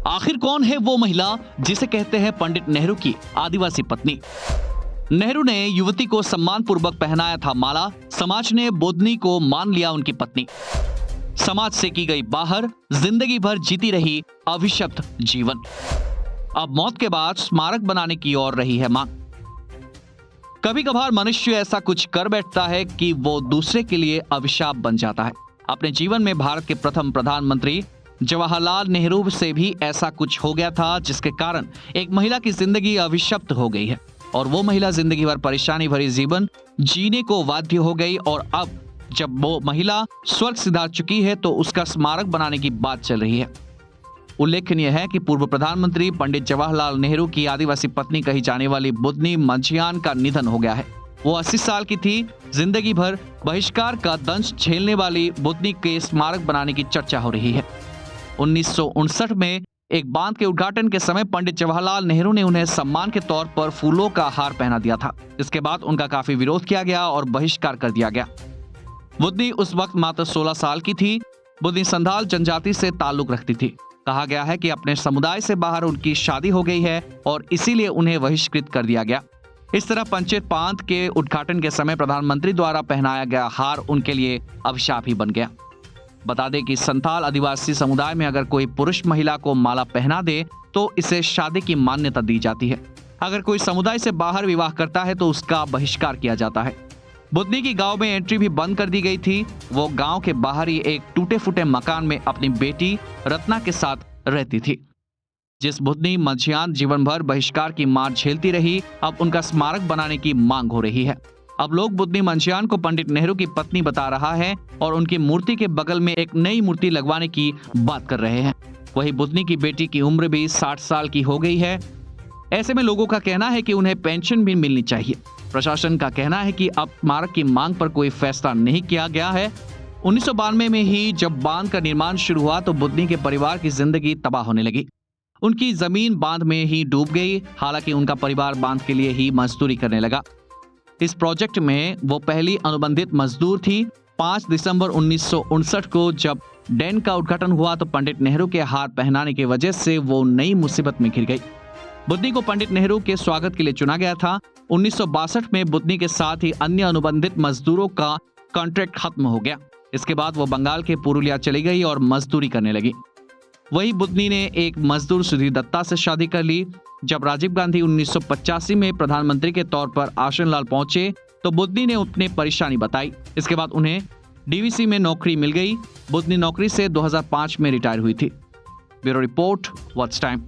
आखिर कौन है वो महिला जिसे कहते हैं पंडित नेहरू की आदिवासी पत्नी? नेहरू ने युवती को सम्मान पूर्वक पहनाया था माला। समाज ने बोधनी को मान लिया उनकी पत्नी। समाज से की गई बाहर, जिंदगी भर जीती रही अभिशप्त जीवन। अब मौत के बाद स्मारक बनाने की ओर रही है मांग। कभी कभार मनुष्य ऐसा कुछ कर बैठता है कि वो दूसरे के लिए अभिशाप बन जाता है। अपने जीवन में भारत के प्रथम प्रधानमंत्री जवाहरलाल नेहरू से भी ऐसा कुछ हो गया था, जिसके कारण एक महिला की जिंदगी अभिशप्त हो गई है और वो महिला जिंदगी भर परेशानी भरी जीवन जीने को बाध्य हो गई। और अब जब वो महिला स्वर्ग सिधार चुकी है तो उसका स्मारक बनाने की बात चल रही है। उल्लेखनीय है कि पूर्व प्रधानमंत्री पंडित जवाहरलाल नेहरू की आदिवासी पत्नी कही जाने वाली बुधनी मंझियान का निधन हो गया है। वो 80 साल की थी। जिंदगी भर बहिष्कार का दंश झेलने वाली बुधनी के स्मारक बनाने की चर्चा हो रही है। 1959 में एक बांध के उद्घाटन के समय पंडित जवाहरलाल नेहरू ने उन्हें सम्मान के तौर पर फूलों का हार पहना दिया था। इसके बाद उनका काफी विरोध किया गया और बहिष्कार कर दिया गया। बुधनी उस वक्त मात्र 16 साल की थी। बुधनी संथाल जनजाति से ताल्लुक रखती थी। कहा गया है कि अपने समुदाय से बाहर उनकी शादी हो गई है और इसीलिए उन्हें बहिष्कृत कर दिया गया। इस तरह पंचेत बांध के उद्घाटन के समय प्रधानमंत्री द्वारा पहनाया गया हार उनके लिए अभिशाप ही बन गया। बता दें कि संथाल आदिवासी समुदाय में अगर कोई पुरुष महिला को माला पहना दे तो इसे शादी की मान्यता दी जाती है। अगर कोई समुदाय से बाहर विवाह करता है तो उसका बहिष्कार किया जाता है। बुधनी की गांव में एंट्री भी बंद कर दी गई थी। वो गांव के बाहर ही एक टूटे फूटे मकान में अपनी बेटी रत्ना के साथ रहती थी। जिस बुधनी मंझियान जीवन भर बहिष्कार की मार झेलती रही, अब उनका स्मारक बनाने की मांग हो रही है। अब लोग बुधनी मंझियान को पंडित नेहरू की पत्नी बता रहा है और उनकी मूर्ति के बगल में एक नई मूर्ति लगवाने की बात कर रहे हैं। वही बुधनी की बेटी की उम्र भी 60 साल की हो गई है। ऐसे में लोगों का कहना है कि उन्हें पेंशन भी मिलनी चाहिए। प्रशासन का कहना है कि अब स्मारक की मांग पर कोई फैसला नहीं किया गया है। 1992 में ही जब बांध का निर्माण शुरू हुआ तो बुधनी के परिवार की जिंदगी तबाह होने लगी। उनकी जमीन बांध में ही डूब गई। हालांकि उनका परिवार बांध के लिए ही मजदूरी करने लगा। इस प्रोजेक्ट में वो पहली अनुबंधित मजदूर थी। 5 दिसंबर 1959 को जब डैम का उद्घाटन हुआ तो पंडित नेहरू के हार पहनाने की वजह से वो नई मुसीबत में घिर गई। बुधनी को पंडित नेहरू के स्वागत के लिए चुना गया था। 1962 में बुधनी के साथ ही अन्य अनुबंधित मजदूरों का कॉन्ट्रैक्ट खत्म हो गया। इसके बाद वो बंगाल के पुरुलिया चली गई और मजदूरी करने लगी। वही बुधनी ने एक मजदूर सुधीर दत्ता से शादी कर ली। जब राजीव गांधी 1985 में प्रधानमंत्री के तौर पर आसनलाल पहुंचे तो बुधनी ने अपनी परेशानी बताई। इसके बाद उन्हें डीवीसी में नौकरी मिल गई। बुधनी नौकरी से 2005 में रिटायर हुई थी। Bureau report, watch time.